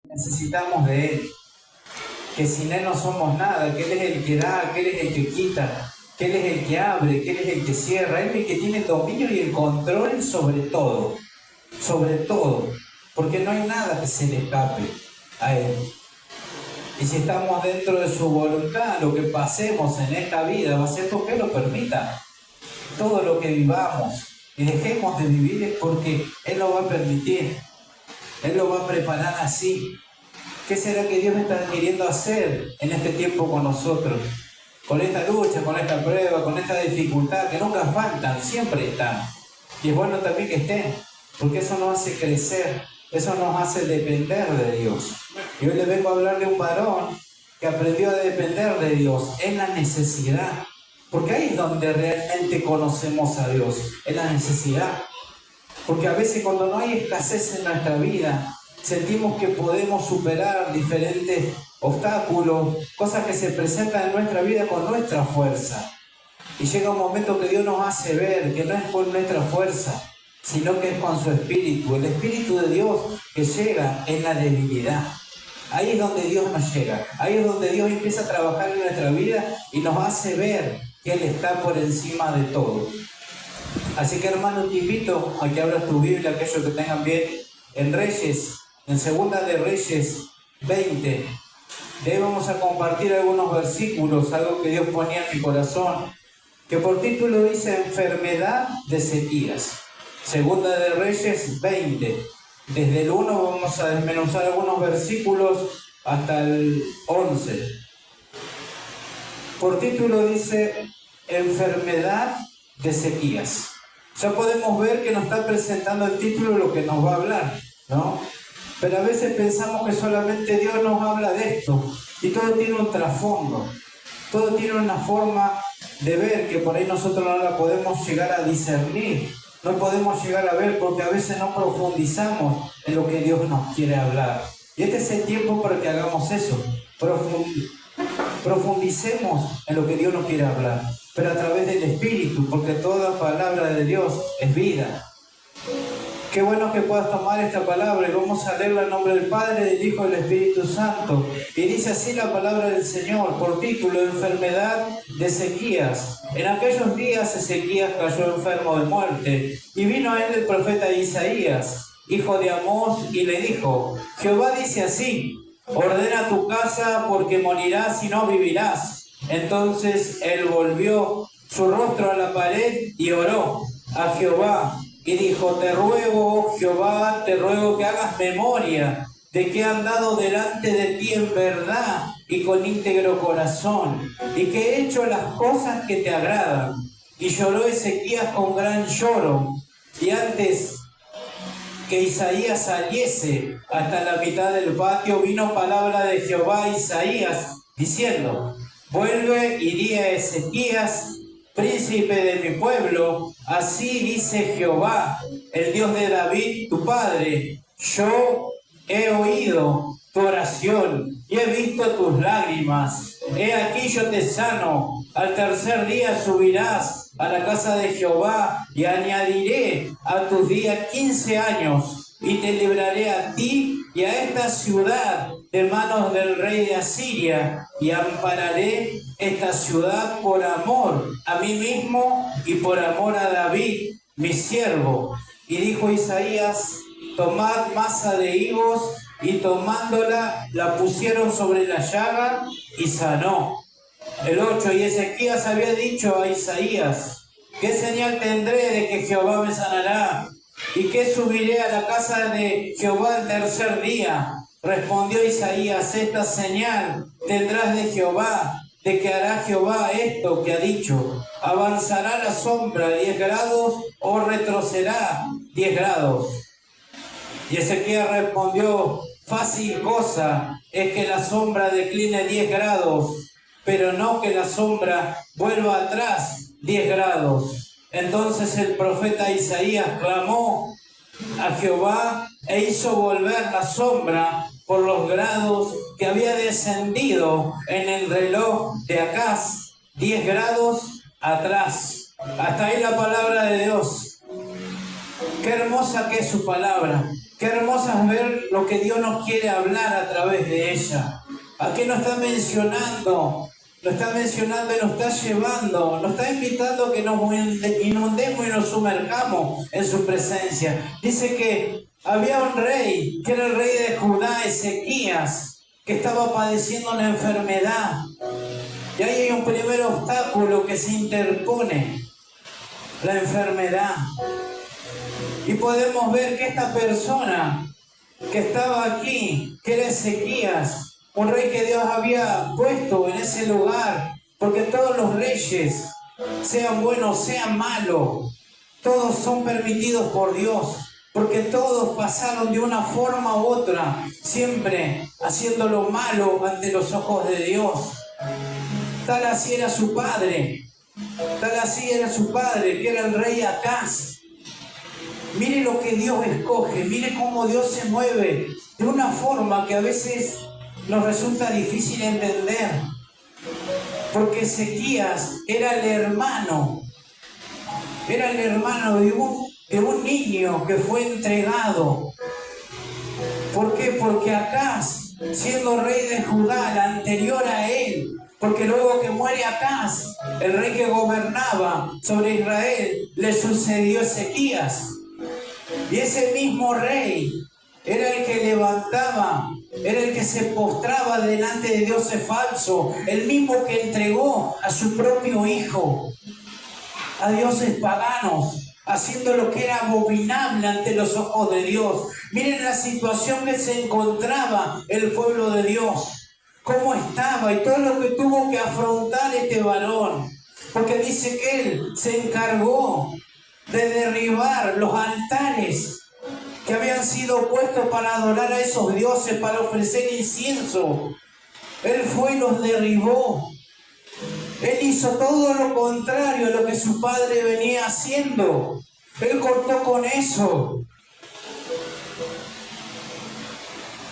necesitamos de Él, que sin Él no somos nada, que Él es el que da, que Él es el que quita, que Él es el que abre, que Él es el que cierra, Él es el que tiene el dominio y el control sobre todo, porque no hay nada que se le escape a Él. Y si estamos dentro de su voluntad, lo que pasemos en esta vida va a ser porque Él lo permita. Todo lo que vivamos y dejemos de vivir es porque Él lo va a permitir. Él lo va a preparar así. ¿Qué será que Dios está queriendo hacer en este tiempo con nosotros? Con esta lucha, con esta prueba, con esta dificultad, que nunca faltan, siempre están. Y es bueno también que estén, porque eso nos hace crecer, eso nos hace depender de Dios. Y hoy le vengo a hablar de un varón que aprendió a depender de Dios en la necesidad. Porque ahí es donde realmente conocemos a Dios, en la necesidad. Porque a veces cuando no hay escasez en nuestra vida, sentimos que podemos superar diferentes obstáculos, cosas que se presentan en nuestra vida con nuestra fuerza. Y llega un momento que Dios nos hace ver que no es por nuestra fuerza, sino que es con su Espíritu. El Espíritu de Dios que llega en la debilidad. Ahí es donde Dios nos llega. Ahí es donde Dios empieza a trabajar en nuestra vida y nos hace ver que Él está por encima de todo. Así que, hermano, te invito a que abras tu Biblia, aquellos que tengan bien, en Reyes, en Segunda de Reyes 20. De ahí vamos a compartir algunos versículos, algo que Dios ponía en mi corazón, que por título dice Enfermedad de Ezequías. Segunda de Reyes 20. Desde el 1 vamos a desmenuzar algunos versículos hasta el 11. Por título dice Enfermedad de Ezequías. Ya podemos ver que nos está presentando el título lo que nos va a hablar, ¿no? Pero a veces pensamos que solamente Dios nos habla de esto, y todo tiene un trasfondo, todo tiene una forma de ver que por ahí nosotros no la podemos llegar a discernir, no podemos llegar a ver porque a veces no profundizamos en lo que Dios nos quiere hablar. Y este es el tiempo para que hagamos eso, profundicemos en lo que Dios nos quiere hablar, pero a través del Espíritu, porque toda palabra de Dios es vida. Qué bueno que puedas tomar esta palabra y vamos a leerla en nombre del Padre, del Hijo y del Espíritu Santo. Y dice así la palabra del Señor, por título, Enfermedad de Ezequías. En aquellos días Ezequías cayó enfermo de muerte, y vino a él el profeta Isaías, hijo de Amós, y le dijo, Jehová dice así, ordena tu casa porque morirás y no vivirás. Entonces él volvió su rostro a la pared y oró a Jehová. Y dijo, te ruego, Jehová, te ruego que hagas memoria de que he andado delante de ti en verdad y con íntegro corazón, y que he hecho las cosas que te agradan. Y lloró Ezequías con gran lloro, y antes que Isaías saliese hasta la mitad del patio, vino palabra de Jehová a Isaías, diciendo, vuelve y di a Ezequías, príncipe de mi pueblo, así dice Jehová, el Dios de David, tu padre, yo he oído tu oración y he visto tus lágrimas. He aquí yo te sano, al tercer día subirás a la casa de Jehová y añadiré a tus días 15 años y te libraré a ti y a esta ciudad de manos del rey de Asiria, y ampararé esta ciudad por amor a mí mismo y por amor a David, mi siervo. Y dijo Isaías, tomad masa de higos, y tomándola la pusieron sobre la llaga y sanó. El 8, y Ezequías había dicho a Isaías, ¿qué señal tendré de que Jehová me sanará? ¿Y qué subiré a la casa de Jehová el tercer día? Respondió Isaías, esta señal tendrás de Jehová, de que hará Jehová esto que ha dicho. ¿Avanzará la sombra 10 grados o retrocederá 10 grados? Y Ezequías respondió, fácil cosa es que la sombra decline 10 grados, pero no que la sombra vuelva atrás 10 grados. Entonces el profeta Isaías clamó a Jehová e hizo volver la sombra por los grados que había descendido en el reloj de Acaz, 10 grados atrás. Hasta ahí la palabra de Dios. Qué hermosa que es su palabra. Qué hermoso es ver lo que Dios nos quiere hablar a través de ella. Aquí nos está mencionando, nos está mencionando y nos está llevando, nos está invitando a que nos inundemos y nos sumerjamos en su presencia. Dice que había un rey, que era el rey de Judá, Ezequías, que estaba padeciendo una enfermedad. Y ahí hay un primer obstáculo que se interpone, la enfermedad. Y podemos ver que esta persona que estaba aquí, que era Ezequías, un rey que Dios había puesto en ese lugar, porque todos los reyes, sean buenos, sean malos, todos son permitidos por Dios, porque todos pasaron de una forma u otra, siempre haciendo lo malo ante los ojos de Dios. Tal así era su padre, que era el rey Acaz. Mire lo que Dios escoge, mire cómo Dios se mueve de una forma que a veces nos resulta difícil entender. Porque Ezequías era el hermano de un niño que fue entregado. ¿Por qué? Porque Acaz, siendo rey de Judá, la anterior a él, porque luego que muere Acaz, el rey que gobernaba sobre Israel, le sucedió Ezequías. Y ese mismo rey era el que levantaba, era el que se postraba delante de dioses falsos, el mismo que entregó a su propio hijo a dioses paganos, haciendo lo que era abominable ante los ojos de Dios. Miren la situación que se encontraba el pueblo de Dios, cómo estaba y todo lo que tuvo que afrontar este varón, porque dice que él se encargó de derribar los altares que habían sido puestos para adorar a esos dioses, para ofrecer incienso. Él fue y los derribó. Él hizo todo lo contrario a lo que su padre venía haciendo. Él cortó con eso.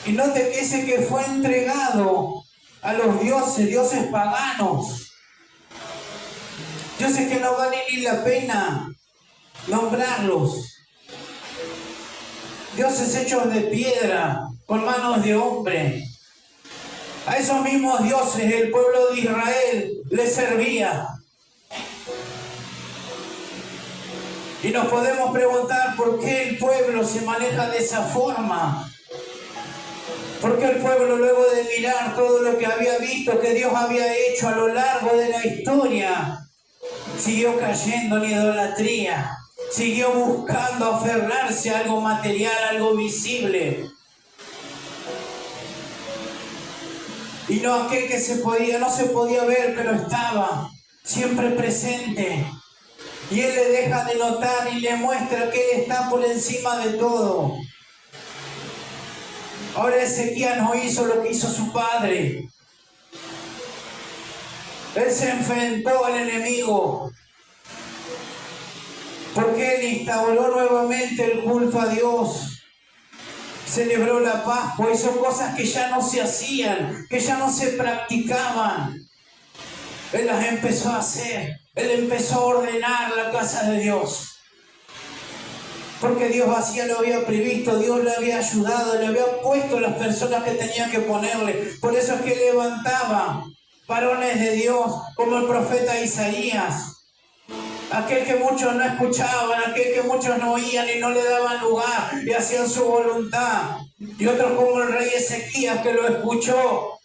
Y note que ese que fue entregado a los dioses paganos, dioses que no vale ni la pena nombrarlos, dioses hechos de piedra, con manos de hombre. A esos mismos dioses el pueblo de Israel les servía. Y nos podemos preguntar por qué el pueblo se maneja de esa forma. ¿Por qué el pueblo, luego de mirar todo lo que había visto que Dios había hecho a lo largo de la historia, siguió cayendo en idolatría? Siguió buscando aferrarse a algo material, algo visible. Y no aquel que no se podía ver, pero estaba siempre presente. Y Él le deja de notar y le muestra que Él está por encima de todo. Ahora Ezequías no hizo lo que hizo su padre. Él se enfrentó al enemigo, porque Él instauró nuevamente el culto a Dios. Celebró la Pascua, hizo cosas que ya no se hacían, que ya no se practicaban. Él las empezó a hacer. Él empezó a ordenar la casa de Dios. Porque Dios hacía, lo había previsto, Dios le había ayudado, le había puesto las personas que tenía que ponerle. Por eso es que levantaba varones de Dios, como el profeta Isaías. Aquel que muchos no escuchaban, aquel que muchos no oían y no le daban lugar y hacían su voluntad. Y otros como el rey Ezequías, que lo escuchó.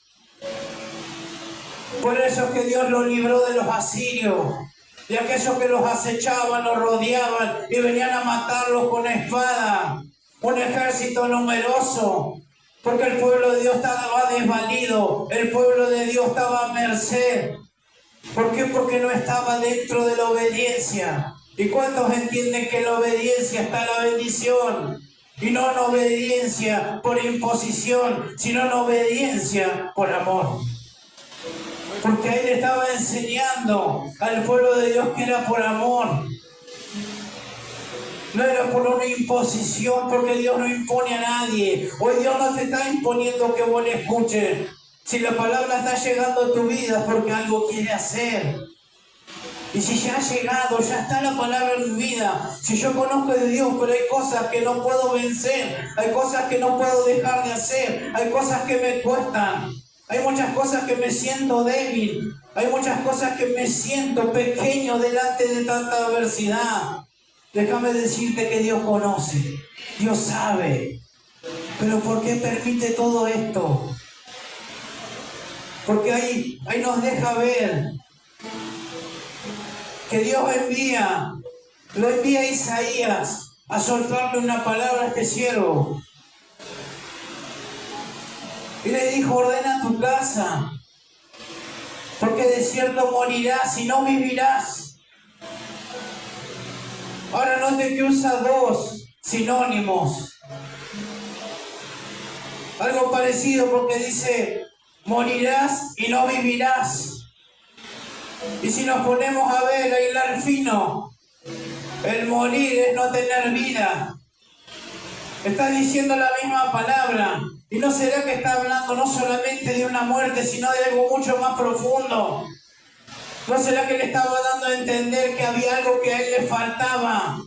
Por eso es que Dios lo libró de los asirios, de aquellos que los acechaban, los rodeaban y venían a matarlos con espada. Un ejército numeroso, porque el pueblo de Dios estaba desvalido, el pueblo de Dios estaba a merced. ¿Por qué? Porque no estaba dentro de la obediencia. ¿Y cuántos entienden que en la obediencia está la bendición? Y no en obediencia por imposición, sino en obediencia por amor. Porque Él estaba enseñando al pueblo de Dios que era por amor. No era por una imposición, porque Dios no impone a nadie. Hoy Dios no te está imponiendo que vos le escuches. Si la palabra está llegando a tu vida es porque algo quiere hacer. Y si ya ha llegado, ya está la palabra en mi vida. Si yo conozco de Dios, pero hay cosas que no puedo vencer, hay cosas que no puedo dejar de hacer, hay cosas que me cuestan, hay muchas cosas que me siento débil, hay muchas cosas que me siento pequeño delante de tanta adversidad. Déjame decirte que Dios conoce, Dios sabe. Pero ¿por qué permite todo esto? Porque ahí nos deja ver que Dios lo envía a Isaías a soltarle una palabra a este siervo. Y le dijo, ordena tu casa, porque de cierto morirás y no vivirás. Ahora note que usa dos sinónimos. Algo parecido porque dice, morirás y no vivirás. Y si nos ponemos a ver, a hilar fino, el morir es no tener vida. Está diciendo la misma palabra. ¿Y no será que está hablando no solamente de una muerte, sino de algo mucho más profundo? ¿No será que le estaba dando a entender que había algo que a él le faltaba?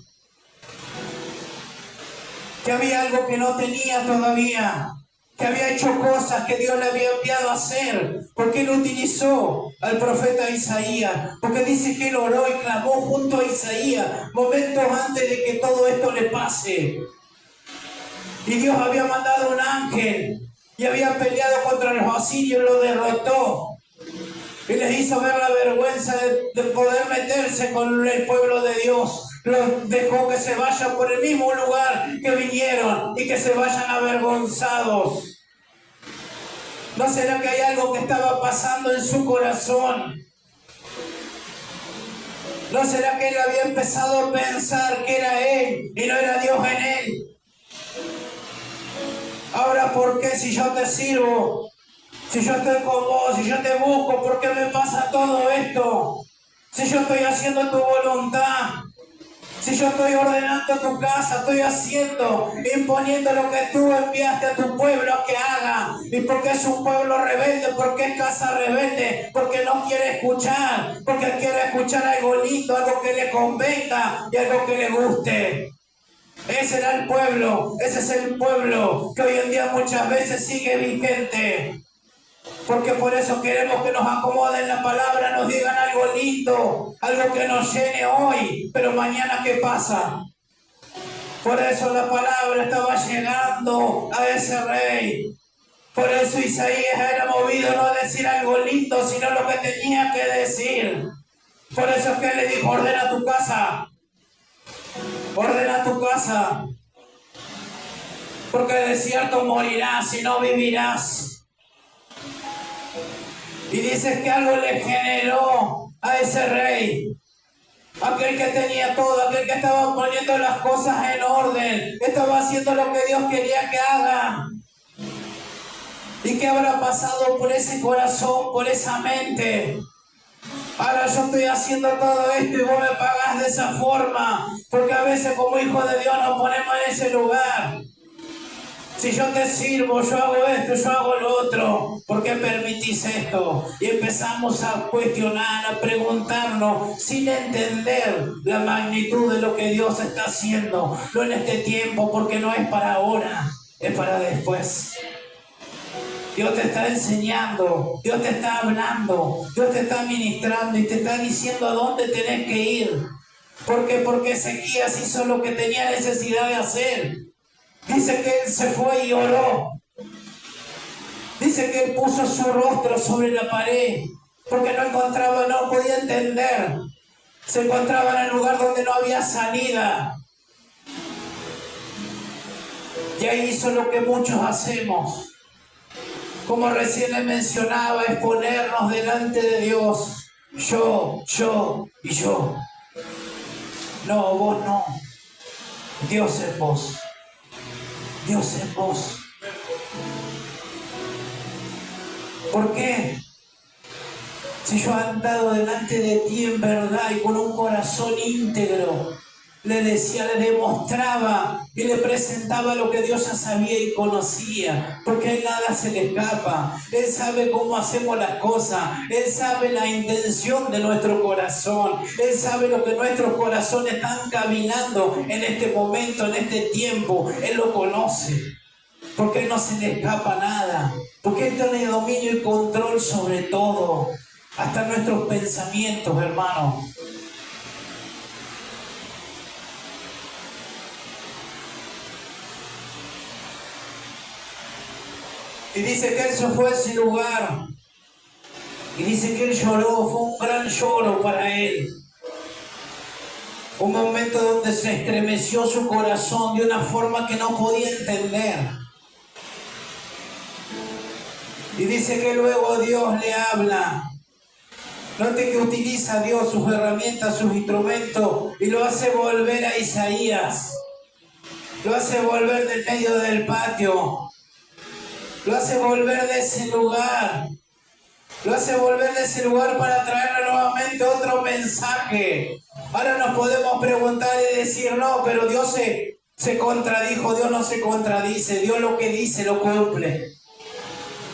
Que había algo que no tenía todavía. Que había hecho cosas que Dios le había enviado a hacer. ¿Por qué él utilizó al profeta Isaías? Porque dice que él oró y clamó junto a Isaías momentos antes de que todo esto le pase. Y Dios había mandado un ángel y había peleado contra los asirios y lo derrotó. Y les hizo ver la vergüenza de poder meterse con el pueblo de Dios. Los dejó que se vayan por el mismo lugar que vinieron y que se vayan avergonzados. ¿No será que hay algo que estaba pasando en su corazón? ¿No será que él había empezado a pensar que era él y no era Dios en él? Ahora, ¿por qué si yo te sirvo? Si yo estoy con vos, si yo te busco, ¿por qué me pasa todo esto? Si yo estoy haciendo tu voluntad, si yo estoy ordenando tu casa, estoy haciendo, imponiendo lo que tú enviaste a tu pueblo a que haga. ¿Y por qué es un pueblo rebelde? ¿Por qué es casa rebelde? Porque no quiere escuchar, porque quiere escuchar algo lindo, algo que le convenga y algo que le guste. Ese era el pueblo, ese es el pueblo que hoy en día muchas veces sigue vigente. Porque por eso queremos que nos acomoden la palabra, nos digan algo lindo, algo que nos llene hoy, pero mañana ¿qué pasa? Por eso la palabra estaba llegando a ese rey. Por eso Isaías era movido no a decir algo lindo, sino lo que tenía que decir. Por eso es que él le dijo, ordena tu casa. Ordena tu casa. Porque de cierto morirás y no vivirás. Y dices que algo le generó a ese rey. Aquel que tenía todo, aquel que estaba poniendo las cosas en orden. Estaba haciendo lo que Dios quería que haga. ¿Y qué habrá pasado por ese corazón, por esa mente? Ahora yo estoy haciendo todo esto y vos me pagás de esa forma. Porque a veces como hijos de Dios nos ponemos en ese lugar. Si yo te sirvo, yo hago esto, yo hago lo otro, ¿por qué permitís esto? Y empezamos a cuestionar, a preguntarnos, sin entender la magnitud de lo que Dios está haciendo. No en este tiempo, porque no es para ahora, es para después. Dios te está enseñando, Dios te está hablando, Dios te está ministrando y te está diciendo a dónde tenés que ir. ¿Por qué? Porque Ezequías hizo lo que tenía necesidad de hacer. Dice que él se fue y oró. Dice que él puso su rostro sobre la pared porque no encontraba, no podía entender. Se encontraba en el lugar donde no había salida. Y ahí hizo lo que muchos hacemos. Como recién le mencionaba, es ponernos delante de Dios. Yo y yo. No, vos no. Dios es vos. Dios en vos. ¿Por qué? Si yo he andado delante de ti en verdad y con un corazón íntegro, le decía, le demostraba y le presentaba lo que Dios ya sabía y conocía, porque a Él nada se le escapa. Él sabe cómo hacemos las cosas, Él sabe la intención de nuestro corazón, Él sabe lo que nuestros corazones están caminando en este momento, en este tiempo. Él lo conoce, porque a Él no se le escapa nada, porque Él tiene dominio y control sobre todo, hasta nuestros pensamientos, hermano. Y dice que Él se fue a ese lugar. Y dice que Él lloró, fue un gran lloro para Él. Un momento donde se estremeció su corazón de una forma que no podía entender. Y dice que luego Dios le habla. Note que utiliza a Dios sus herramientas, sus instrumentos, y lo hace volver a Isaías. Lo hace volver del medio del patio. Lo hace volver de ese lugar. Lo hace volver de ese lugar para traerle nuevamente otro mensaje. Ahora nos podemos preguntar y decir, no, pero Dios se contradijo. Dios no se contradice. Dios lo que dice lo cumple.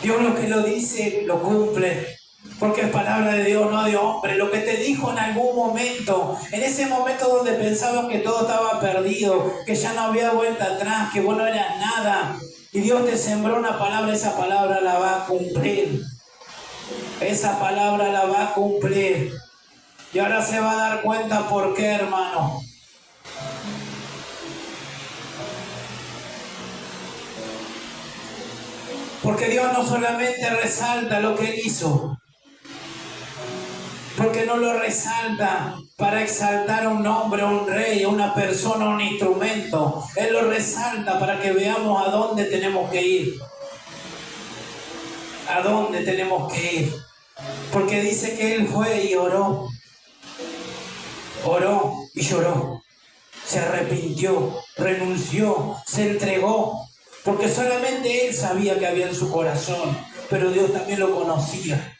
Dios lo que lo dice lo cumple. Porque es palabra de Dios, no de hombre. Lo que te dijo en algún momento, en ese momento donde pensabas que todo estaba perdido, que ya no había vuelta atrás, que vos no eras nada, y Dios te sembró una palabra, esa palabra la va a cumplir. Esa palabra la va a cumplir. Y ahora se va a dar cuenta por qué, hermano. Porque Dios no solamente resalta lo que Él hizo, porque no lo resalta para exaltar a un hombre, a un rey, a una persona, a un instrumento. Él lo resalta para que veamos a dónde tenemos que ir. A dónde tenemos que ir. Porque dice que Él fue y oró. Oró y lloró. Se arrepintió, renunció, se entregó. Porque solamente Él sabía que había en su corazón, pero Dios también lo conocía.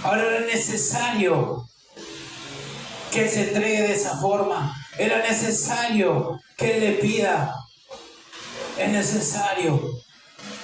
Ahora era necesario que Él se entregue de esa forma. Era necesario que Él le pida. Es necesario.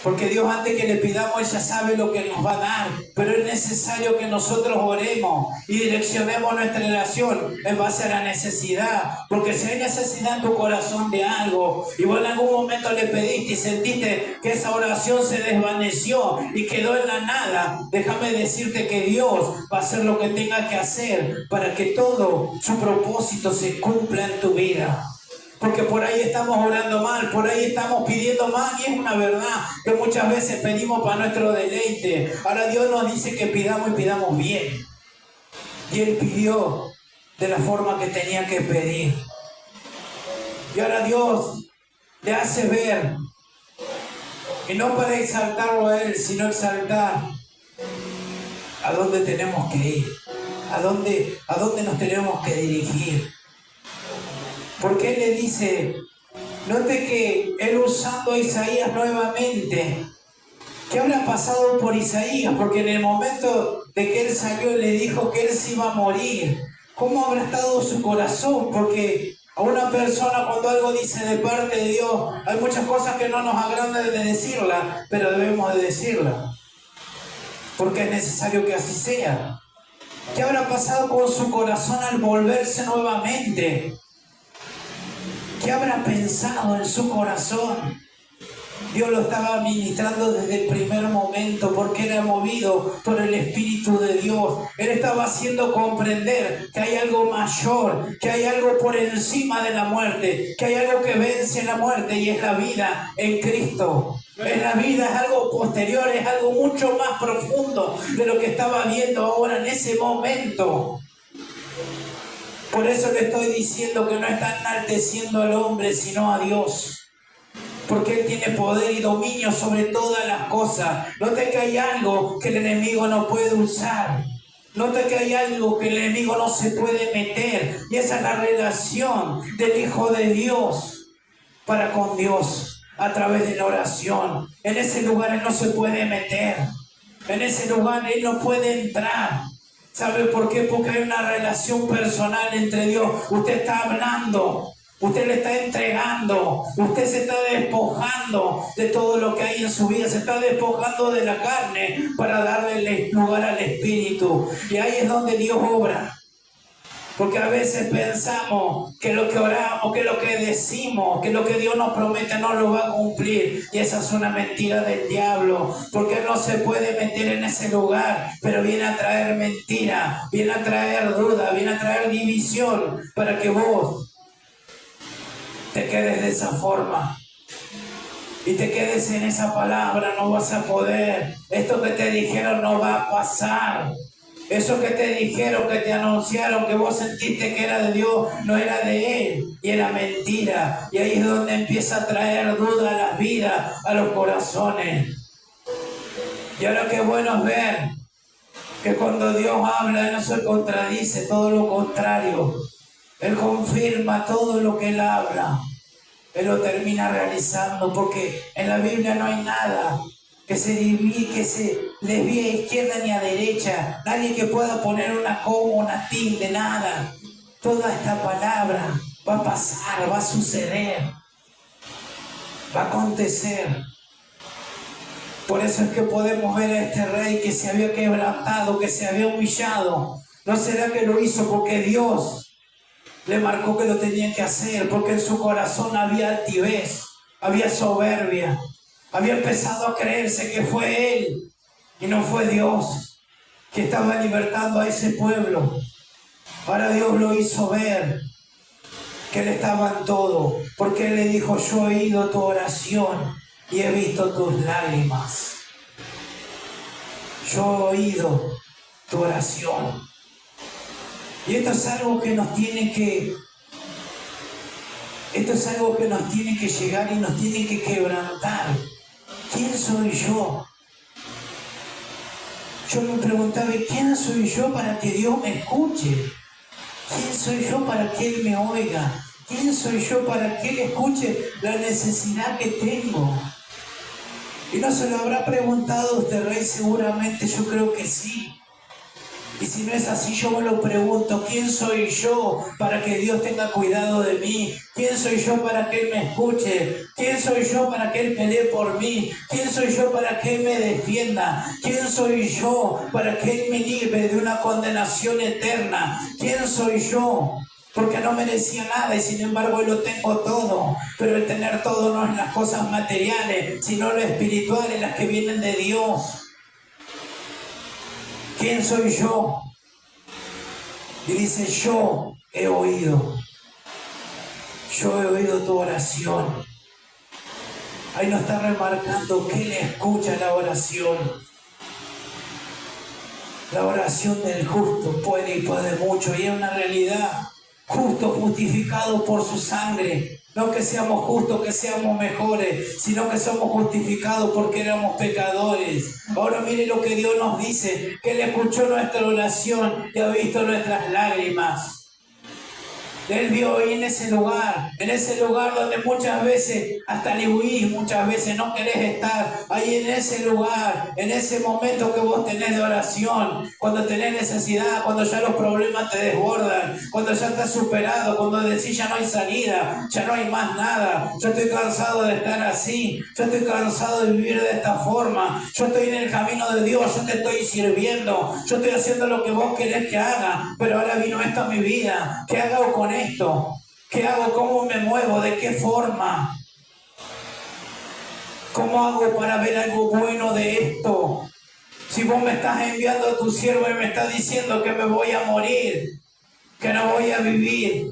Porque Dios, antes que le pidamos, Él ya sabe lo que nos va a dar. Pero es necesario que nosotros oremos y direccionemos nuestra relación en base a la necesidad. Porque si hay necesidad en tu corazón de algo, y vos en algún momento le pediste y sentiste que esa oración se desvaneció y quedó en la nada, déjame decirte que Dios va a hacer lo que tenga que hacer para que todo su propósito se cumpla en tu vida. Porque por ahí estamos orando mal, por ahí estamos pidiendo mal, y es una verdad que muchas veces pedimos para nuestro deleite. Ahora Dios nos dice que pidamos y pidamos bien. Y Él pidió de la forma que tenía que pedir. Y ahora Dios le hace ver, y no para exaltarlo a Él, sino exaltar a dónde tenemos que ir, a dónde nos tenemos que dirigir. Porque Él le dice, note que Él usando a Isaías nuevamente, ¿qué habrá pasado por Isaías? Porque en el momento de que Él salió, le dijo que Él se iba a morir. ¿Cómo habrá estado su corazón? Porque a una persona, cuando algo dice de parte de Dios, hay muchas cosas que no nos agradan de decirla, pero debemos de decirla. Porque es necesario que así sea. ¿Qué habrá pasado con su corazón al volverse nuevamente? ¿Qué habrá pensado en su corazón? Dios lo estaba ministrando desde el primer momento, porque era movido por el Espíritu de Dios. Él estaba haciendo comprender que hay algo mayor, que hay algo por encima de la muerte, que hay algo que vence la muerte, y es la vida en Cristo. Es la vida, es algo posterior, es algo mucho más profundo de lo que estaba viendo ahora en ese momento. Por eso le estoy diciendo que no está enalteciendo al hombre, sino a Dios. Porque Él tiene poder y dominio sobre todas las cosas. Note que hay algo que el enemigo no puede usar. Note que hay algo que el enemigo no se puede meter. Y esa es la relación del Hijo de Dios para con Dios a través de la oración. En ese lugar Él no se puede meter. En ese lugar Él no puede entrar. ¿Sabe por qué? Porque hay una relación personal entre Dios. Usted está hablando. Usted le está entregando, usted se está despojando de todo lo que hay en su vida, se está despojando de la carne para darle lugar al Espíritu. Y ahí es donde Dios obra. Porque a veces pensamos que lo que oramos, que lo que decimos, que lo que Dios nos promete no lo va a cumplir. Y esa es una mentira del diablo. Porque Él no se puede meter en ese lugar, pero viene a traer mentira, viene a traer duda, viene a traer división para que vos te quedes de esa forma y te quedes en esa palabra. No vas a poder. Esto que te dijeron no va a pasar. Eso que te dijeron, que te anunciaron, que vos sentiste que era de Dios, no era de Él y era mentira. Y ahí es donde empieza a traer duda a las vidas, a los corazones. Y ahora qué bueno es ver que cuando Dios habla no se contradice, todo lo contrario. Él confirma todo lo que Él habla. Él lo termina realizando, porque en la Biblia no hay nada que se divide, que se desvíe a izquierda ni a derecha. Nadie que pueda poner una coma, una tilde, nada. Toda esta palabra va a pasar, va a suceder, va a acontecer. Por eso es que podemos ver a este rey que se había quebrantado, que se había humillado. ¿No será que lo hizo porque Dios le marcó que lo tenía que hacer? Porque en su corazón había altivez, había soberbia, había empezado a creerse que fue él y no fue Dios que estaba libertando a ese pueblo. Ahora Dios lo hizo ver que él estaba en todo, porque él le dijo: yo he oído tu oración y he visto tus lágrimas. Yo he oído tu oración. Y esto es algo que nos tiene que llegar y nos tiene que quebrantar. ¿Quién soy yo? Yo me preguntaba: ¿quién soy yo para que Dios me escuche? ¿Quién soy yo para que Él me oiga? ¿Quién soy yo para que Él escuche la necesidad que tengo? ¿Y no se lo habrá preguntado usted, rey? Seguramente, yo creo que sí. Y si no es así, yo me lo pregunto: ¿quién soy yo para que Dios tenga cuidado de mí? ¿Quién soy yo para que Él me escuche? ¿Quién soy yo para que Él pelee por mí? ¿Quién soy yo para que Él me defienda? ¿Quién soy yo para que Él me libre de una condenación eterna? ¿Quién soy yo? Porque no merecía nada y sin embargo lo tengo todo. Pero el tener todo no es las cosas materiales, sino lo espiritual, las que vienen de Dios. ¿Quién soy yo? Y dice: yo he oído tu oración. Ahí nos está remarcando que Él escucha la oración. La oración del justo puede y puede mucho, y es una realidad. Justo, justificado por su sangre. No que seamos justos, que seamos mejores, sino que somos justificados porque éramos pecadores. Ahora mire lo que Dios nos dice: que Él escuchó nuestra oración y ha visto nuestras lágrimas. Él vio ahí en ese lugar donde muchas veces hasta le huís, muchas veces no querés estar, ahí en ese lugar, en ese momento que vos tenés de oración, cuando tenés necesidad, cuando ya los problemas te desbordan, cuando ya estás superado, cuando decís: ya no hay salida, ya no hay más nada, yo estoy cansado de estar así, yo estoy cansado de vivir de esta forma, yo estoy en el camino de Dios, yo te estoy sirviendo, yo estoy haciendo lo que vos querés que haga, pero ahora vino esto a mi vida. ¿Qué hago con esto? ¿Qué hago? ¿Cómo me muevo? ¿De qué forma? ¿Cómo hago para ver algo bueno de esto? Si vos me estás enviando a tu siervo y me estás diciendo que me voy a morir, que no voy a vivir.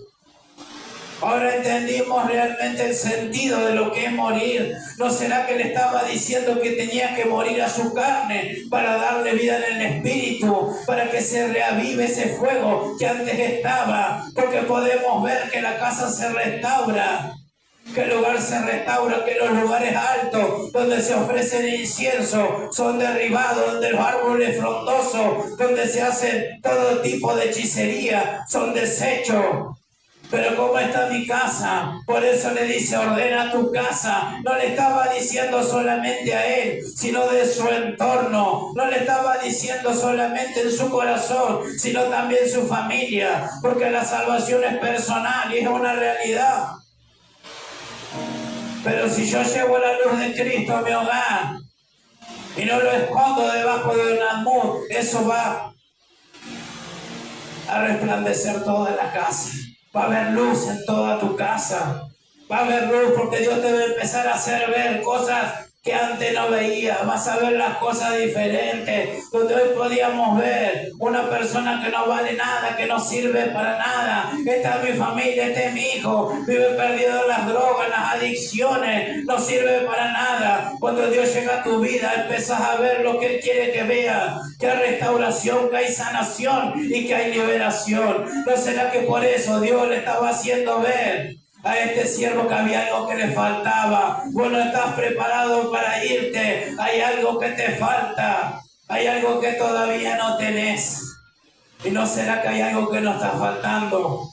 Ahora entendimos realmente el sentido de lo que es morir. ¿No será que le estaba diciendo que tenía que morir a su carne para darle vida en el espíritu, para que se reavive ese fuego que antes estaba? Porque podemos ver que la casa se restaura, que el lugar se restaura, que los lugares altos donde se ofrece el incienso son derribados, donde los árboles frondosos, donde se hace todo tipo de hechicería, son deshechos. Pero ¿cómo está mi casa? Por eso le dice: ordena tu casa. No le estaba diciendo solamente a él, sino de su entorno. No le estaba diciendo solamente en su corazón, sino también su familia. Porque la salvación es personal y es una realidad. Pero si yo llevo la luz de Cristo a mi hogar y no lo escondo debajo de un almud, eso va a resplandecer toda la casa. Va a haber luz en toda tu casa. Va a haber luz porque Dios te va a empezar a hacer ver cosas que antes no veías. Vas a ver las cosas diferentes. Donde hoy podíamos ver una persona que no vale nada, que no sirve para nada. Esta es mi familia, este es mi hijo. Vive perdido en las drogas, en las adicciones. No sirve para nada. Cuando Dios llega a tu vida, empiezas a ver lo que Él quiere que veas. Que hay restauración, que hay sanación y que hay liberación. ¿No será que por eso Dios le estaba haciendo ver a este siervo que había algo que le faltaba? Vos no estás preparado para irte. Hay algo que te falta. Hay algo que todavía no tenés. ¿Y no será que hay algo que nos está faltando?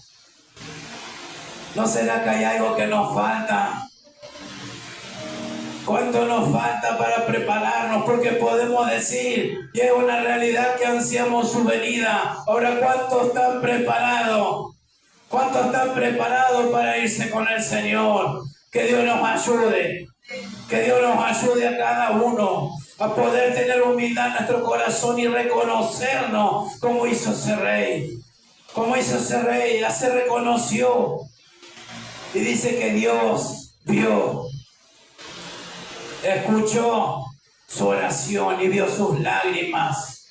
¿No será que hay algo que nos falta? ¿Cuánto nos falta para prepararnos? Porque podemos decir que es una realidad que ansiamos su venida. Ahora, ¿cuántos están preparados? ¿Cuántos están preparados para irse con el Señor? Que Dios nos ayude. Que Dios nos ayude a cada uno a poder tener humildad en nuestro corazón y reconocernos como hizo ese rey. Como hizo ese rey, ya se reconoció. Y dice que Dios vio, escuchó su oración y vio sus lágrimas.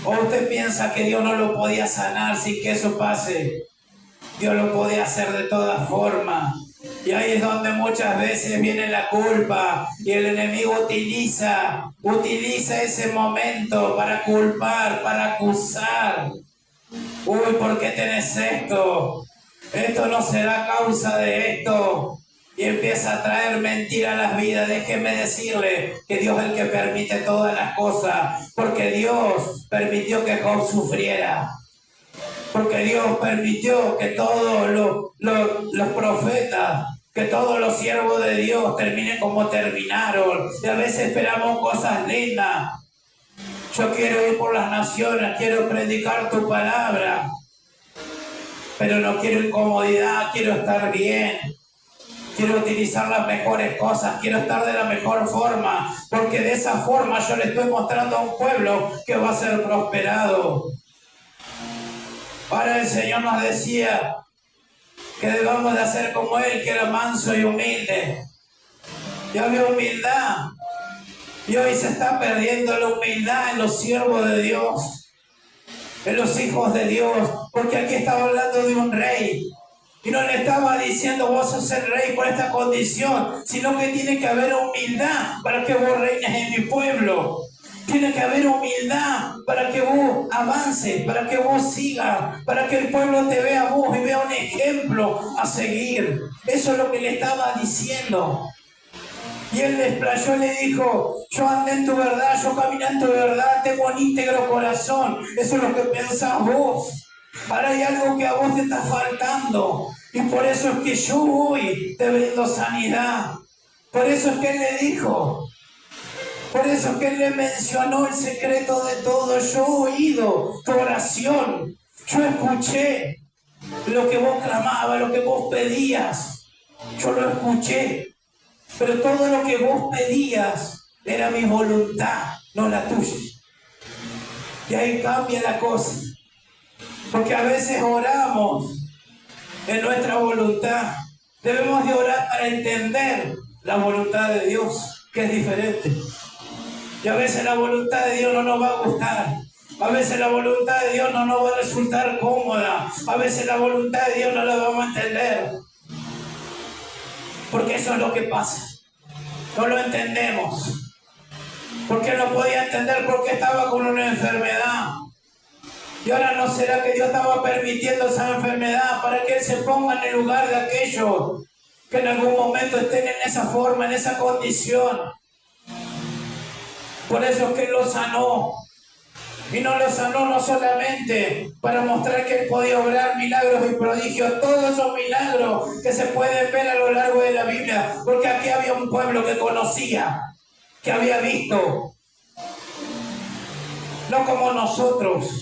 ¿O usted piensa que Dios no lo podía sanar sin que eso pase? Dios lo podía hacer de todas formas. Y ahí es donde muchas veces viene la culpa y el enemigo utiliza ese momento para culpar, para acusar. Uy, ¿por qué tenés esto? Esto no será causa de esto. Y empieza a traer mentira a las vidas. Déjeme decirle que Dios es el que permite todas las cosas. Porque Dios permitió que Job sufriera. Porque Dios permitió que todos los profetas, que todos los siervos de Dios terminen como terminaron. Y a veces esperamos cosas lindas. Yo quiero ir por las naciones, quiero predicar tu palabra. Pero no quiero incomodidad, quiero estar bien. Quiero utilizar las mejores cosas, quiero estar de la mejor forma, porque de esa forma yo le estoy mostrando a un pueblo que va a ser prosperado. Ahora el Señor nos decía que debamos de hacer como Él, que era manso y humilde. Y había humildad. Y hoy se está perdiendo la humildad en los siervos de Dios, en los hijos de Dios, porque aquí estaba hablando de un rey. Y no le estaba diciendo vos sos el rey por esta condición, sino que tiene que haber humildad para que vos reines en mi pueblo. Tiene que haber humildad para que vos avances, para que vos sigas, para que el pueblo te vea a vos y vea un ejemplo a seguir. Eso es lo que le estaba diciendo. Y él le explayó y le dijo, yo andé en tu verdad, yo caminé en tu verdad, tengo un íntegro corazón. Eso es lo que pensás vos. Ahora hay algo que a vos te está faltando. Y por eso es que yo hoy te brindo sanidad. Por eso es que él le dijo. Por eso es que él le mencionó el secreto de todo. Yo he oído tu oración. Yo escuché lo que vos clamabas, lo que vos pedías. Yo lo escuché. Pero todo lo que vos pedías era mi voluntad, no la tuya. Y ahí cambia la cosa. Porque a veces oramos en nuestra voluntad. Debemos de orar para entender la voluntad de Dios, que es diferente. Y a veces la voluntad de Dios no nos va a gustar. A veces la voluntad de Dios no nos va a resultar cómoda. A veces la voluntad de Dios no la vamos a entender. Porque eso es lo que pasa. No lo entendemos. Porque no podía entender por qué estaba con una enfermedad. Y ahora no será que Dios estaba permitiendo esa enfermedad para que Él se ponga en el lugar de aquellos que en algún momento estén en esa forma, en esa condición. Por eso es que Él lo sanó. Y no lo sanó no solamente para mostrar que Él podía obrar milagros y prodigios, todos esos milagros que se pueden ver a lo largo de la Biblia, porque aquí había un pueblo que conocía, que había visto, no como nosotros.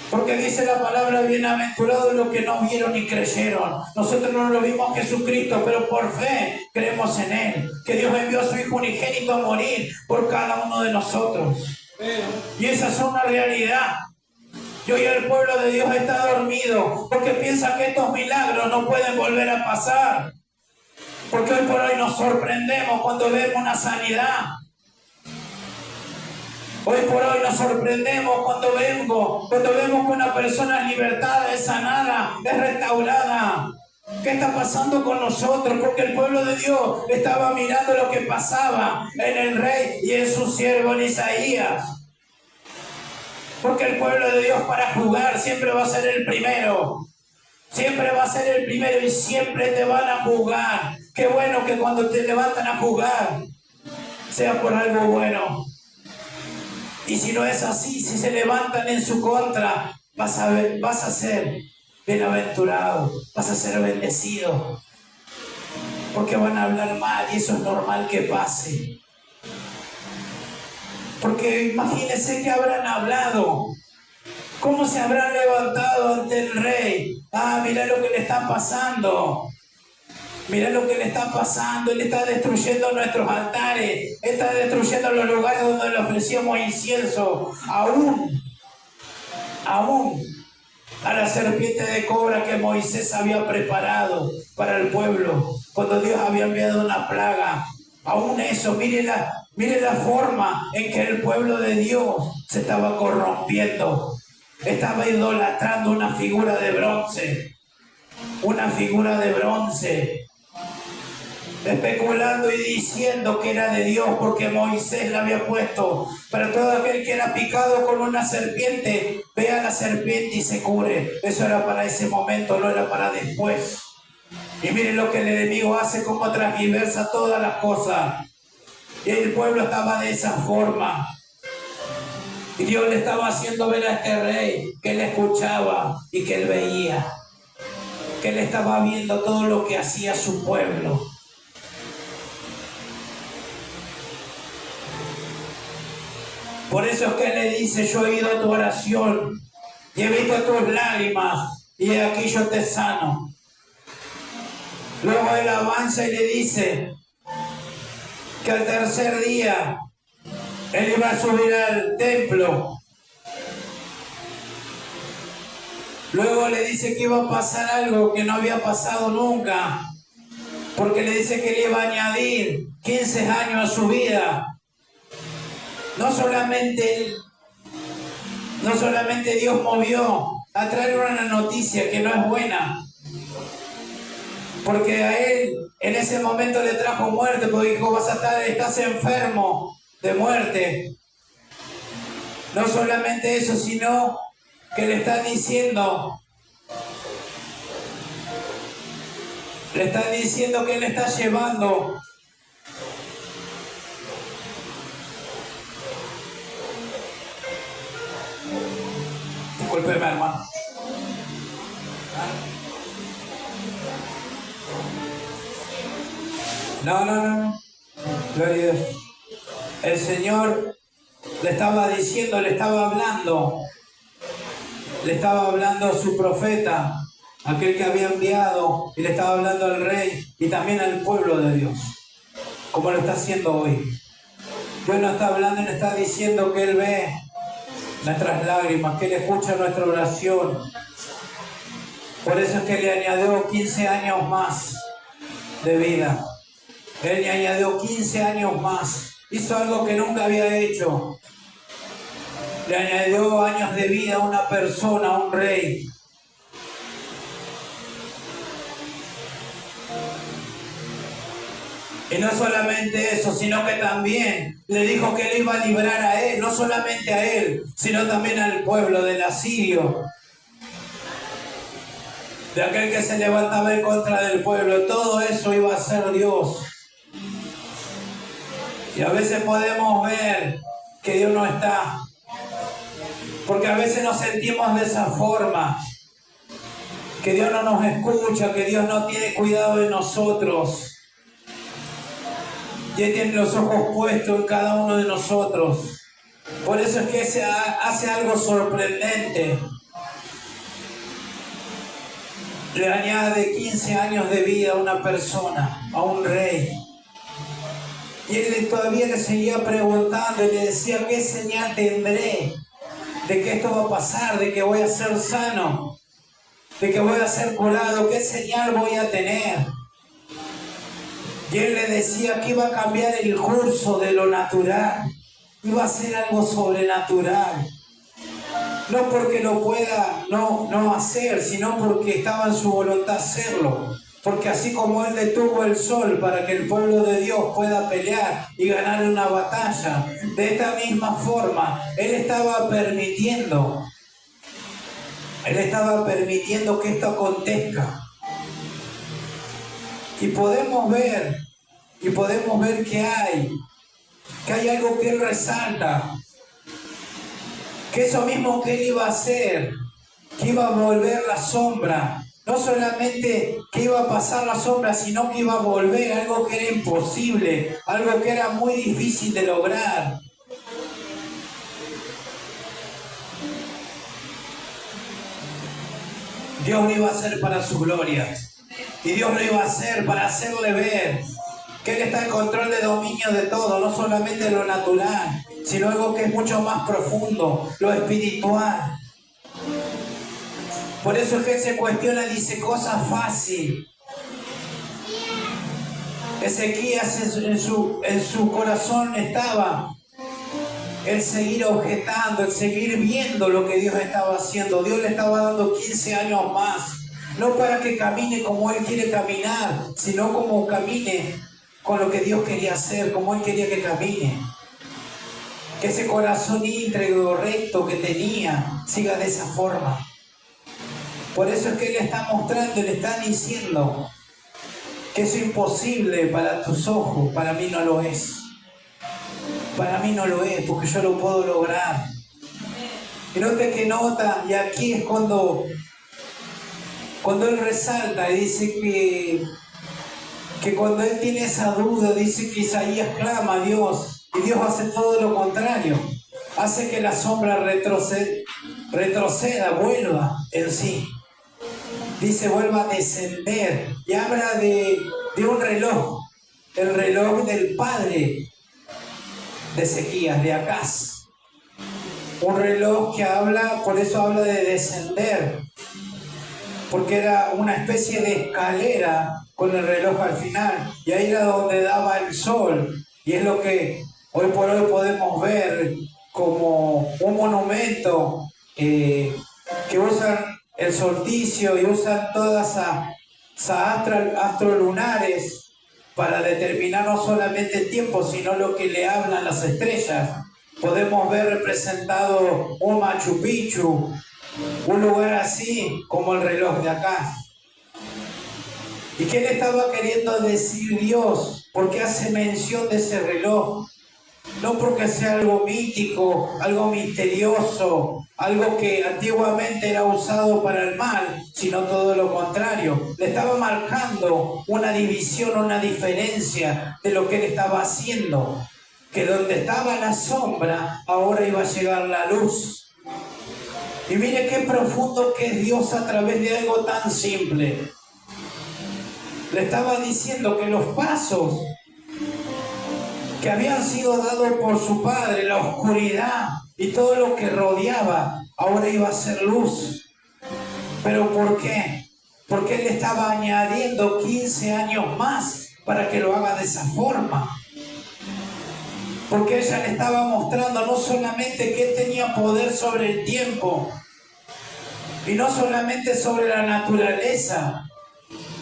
Porque dice la palabra, bienaventurados los que no vieron ni creyeron. Nosotros no lo vimos a Jesucristo, pero por fe creemos en Él. Que Dios envió a su Hijo unigénito a morir por cada uno de nosotros. Y esa es una realidad. Y hoy el pueblo de Dios está dormido porque piensa que estos milagros no pueden volver a pasar. Porque hoy por hoy nos sorprendemos cuando vemos una sanidad. Hoy por hoy nos sorprendemos cuando vemos que una persona es libertada, es sanada, es restaurada. ¿Qué está pasando con nosotros? Porque el pueblo de Dios estaba mirando lo que pasaba en el rey y en su siervo en Isaías. Porque el pueblo de Dios para jugar siempre va a ser el primero. Siempre va a ser el primero y siempre te van a juzgar. Qué bueno que cuando te levantan a jugar sea por algo bueno. Y si no es así, si se levantan en su contra, vas a ser bienaventurado, vas a ser bendecido. Porque van a hablar mal y eso es normal que pase. Porque imagínense que habrán hablado. ¿Cómo se habrán levantado ante el rey? Ah, mirá lo que le está pasando. Mirá lo que le está pasando. Él está destruyendo nuestros altares. Está destruyendo los lugares donde le ofrecíamos incienso. Aún a la serpiente de cobra que Moisés había preparado para el pueblo. Cuando Dios había enviado una plaga. Aún eso, mire la forma en que el pueblo de Dios se estaba corrompiendo. Estaba idolatrando una figura de bronce. Una figura de bronce. Especulando y diciendo que era de Dios porque Moisés la había puesto. Pero todo aquel que era picado con una serpiente, vea la serpiente y se cure. Eso era para ese momento, no era para después. Y miren lo que el enemigo hace, como transgiversa todas las cosas. Y el pueblo estaba de esa forma. Y Dios le estaba haciendo ver a este rey que él escuchaba y que él veía. Que él estaba viendo todo lo que hacía su pueblo. Por eso es que él le dice, yo he oído tu oración y he visto tus lágrimas y aquí yo te sano. Luego él avanza y le dice que al tercer día él iba a subir al templo. Luego le dice que iba a pasar algo que no había pasado nunca. Porque le dice que le iba a añadir 15 años a su vida. No solamente Dios movió a traer una noticia que no es buena. Porque a él en ese momento le trajo muerte, porque dijo, estás enfermo de muerte. No solamente eso, sino que le están diciendo que él está llevando discúlpeme, hermano. No. Gloria a Dios. El Señor le estaba diciendo, le estaba hablando a su profeta, aquel que había enviado, y le estaba hablando al rey y también al pueblo de Dios, como lo está haciendo hoy. Dios nos está hablando y nos está diciendo que Él ve nuestras lágrimas, que Él escucha nuestra oración. Por eso es que le añadió 15 años más de vida. Él le añadió 15 años más. Hizo algo que nunca había hecho. Le añadió años de vida a una persona, a un rey. Y no solamente eso, sino que también le dijo que Él iba a librar a él, no solamente a él, sino también al pueblo del asirio. De aquel que se levantaba en contra del pueblo. Todo eso iba a ser Dios. Y a veces podemos ver que Dios no está. Porque a veces nos sentimos de esa forma. Que Dios no nos escucha, que Dios no tiene cuidado de nosotros. Y Él tiene los ojos puestos en cada uno de nosotros. Por eso es que se hace algo sorprendente. le añade 15 años de vida a una persona, a un rey. Y él todavía le seguía preguntando y le decía, ¿qué señal tendré de que esto va a pasar, de que voy a ser sano, de que voy a ser curado? ¿Qué señal voy a tener? Y él le decía que iba a cambiar el curso de lo natural, iba a ser algo sobrenatural. No porque lo pueda no hacer, sino porque estaba en su voluntad hacerlo. Porque así como Él detuvo el sol para que el pueblo de Dios pueda pelear y ganar una batalla, de esta misma forma, Él estaba permitiendo que esto acontezca. Y podemos ver que hay algo que Él resalta. Que eso mismo que Él iba a hacer, que iba a volver la sombra, no solamente que iba a pasar la sombra, sino que iba a volver algo que era imposible, algo que era muy difícil de lograr. Dios lo iba a hacer para su gloria, y Dios lo iba a hacer para hacerle ver que Él está en control de dominio de todo, no solamente de lo natural, sino algo que es mucho más profundo, lo espiritual. Por eso es que Él se cuestiona, dice cosas fáciles. Ezequías en su corazón estaba el seguir objetando, el seguir viendo lo que Dios estaba haciendo. Dios le estaba dando 15 años más, no para que camine como Él quiere caminar, sino como camine con lo que Dios quería hacer, como Él quería que camine. Que ese corazón íntegro, recto que tenía, siga de esa forma. Por eso es que Él está mostrando, le está diciendo que es imposible para tus ojos, para mí no lo es. Para mí no lo es, porque yo lo puedo lograr. Y note que nota, y aquí es cuando Él resalta y dice que cuando Él tiene esa duda, dice que Isaías clama a Dios, y Dios hace todo lo contrario. Hace que la sombra retroceda, vuelva en sí. Dice, vuelva a descender. Y habla de un reloj, el reloj del padre de Ezequías, de Acaz. Un reloj que habla, por eso habla de descender, porque era una especie de escalera con el reloj al final, y ahí era donde daba el sol, y es lo que hoy por hoy podemos ver como un monumento que usan el solsticio y usan todas esas astrolunares para determinar no solamente el tiempo, sino lo que le hablan las estrellas. Podemos ver representado un Machu Picchu, un lugar así como el reloj de acá. ¿Y qué le estaba queriendo decir Dios? Porque hace mención de ese reloj. No porque sea algo mítico, algo misterioso, algo que antiguamente era usado para el mal, sino todo lo contrario. Le estaba marcando una división, una diferencia de lo que Él estaba haciendo. Que donde estaba la sombra, ahora iba a llegar la luz. Y mire qué profundo que es Dios a través de algo tan simple. Le estaba diciendo que los pasos que habían sido dados por su padre, la oscuridad y todo lo que rodeaba, ahora iba a ser luz. ¿Pero por qué? Porque Él estaba añadiendo 15 años más para que lo haga de esa forma. Porque ella le estaba mostrando no solamente que Él tenía poder sobre el tiempo, y no solamente sobre la naturaleza,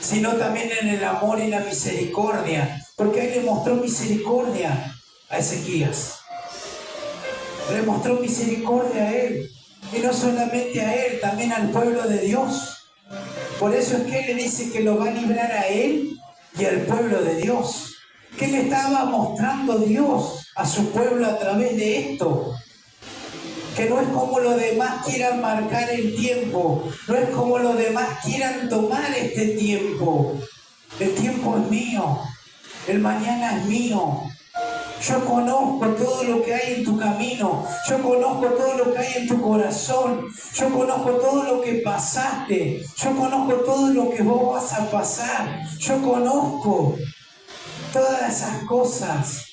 sino también en el amor y la misericordia. Porque Él le mostró misericordia a Ezequías. Le mostró misericordia a él. Y no solamente a él, también al pueblo de Dios. Por eso es que Él le dice que lo va a librar a él y al pueblo de Dios. ¿Qué le estaba mostrando Dios a su pueblo a través de esto? Que no es como los demás quieran marcar el tiempo, no es como los demás quieran tomar este tiempo. El tiempo es mío, el mañana es mío. Yo conozco todo lo que hay en tu camino, yo conozco conozco todo lo que hay en tu corazón. Yo conozco todo lo que pasaste. Yo conozco todo lo que vos vas a pasar. Yo conozco todas esas cosas.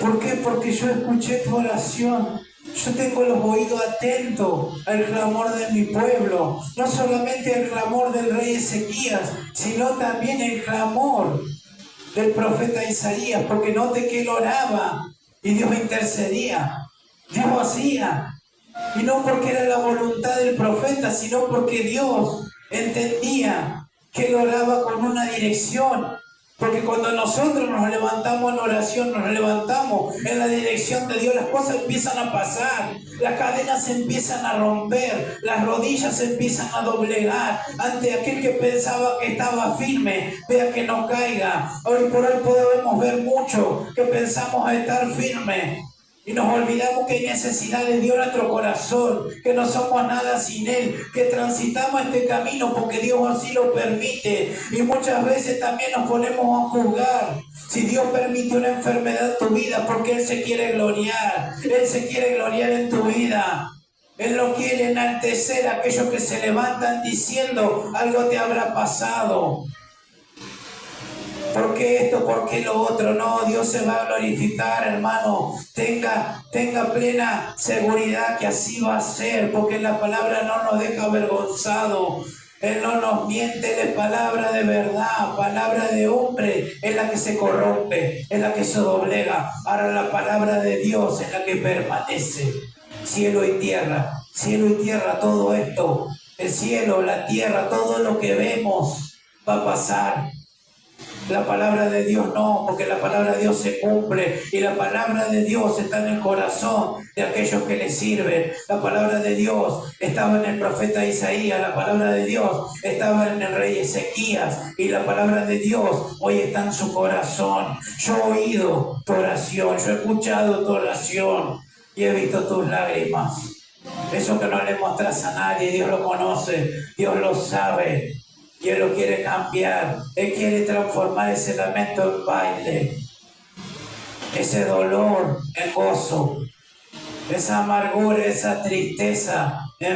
¿Por qué? Porque yo escuché tu oración. Yo tengo los oídos atentos al clamor de mi pueblo. No solamente el clamor del rey Ezequías, sino también el clamor del profeta Isaías. Porque note que él oraba y Dios intercedía. Dios hacía. Y no porque era la voluntad del profeta, sino porque Dios entendía que él oraba con una dirección. Porque cuando nosotros nos levantamos en oración, nos levantamos en la dirección de Dios, las cosas empiezan a pasar, las cadenas se empiezan a romper, las rodillas se empiezan a doblegar ante aquel que pensaba que estaba firme, vea que no caiga. Hoy por hoy podemos ver mucho que pensamos estar firmes y nos olvidamos que hay necesidad de Dios en nuestro corazón, que no somos nada sin Él, que transitamos este camino porque Dios así lo permite. Y muchas veces también nos ponemos a juzgar. Si Dios permite una enfermedad en tu vida, porque Él se quiere gloriar. Él se quiere gloriar en tu vida. Él no quiere enaltecer a aquellos que se levantan diciendo algo te habrá pasado. ¿Por qué esto? ¿Por qué lo otro? No, Dios se va a glorificar, hermano. Tenga plena seguridad que así va a ser, porque la palabra no nos deja avergonzados. Él no nos miente, Él es palabra de verdad, palabra de hombre, es la que se corrompe, es la que se doblega. Ahora la palabra de Dios es la que permanece. Cielo y tierra, todo esto, el cielo, la tierra, todo lo que vemos va a pasar. La palabra de Dios no, porque la palabra de Dios se cumple y la palabra de Dios está en el corazón de aquellos que le sirven. La palabra de Dios estaba en el profeta Isaías, la palabra de Dios estaba en el rey Ezequías y la palabra de Dios hoy está en su corazón. Yo he oído tu oración, yo he escuchado tu oración y he visto tus lágrimas. Eso que no le mostras a nadie, Dios lo conoce, Dios lo sabe. Y Él lo quiere cambiar. Él quiere transformar ese lamento en baile, ese dolor en gozo, esa amargura, esa tristeza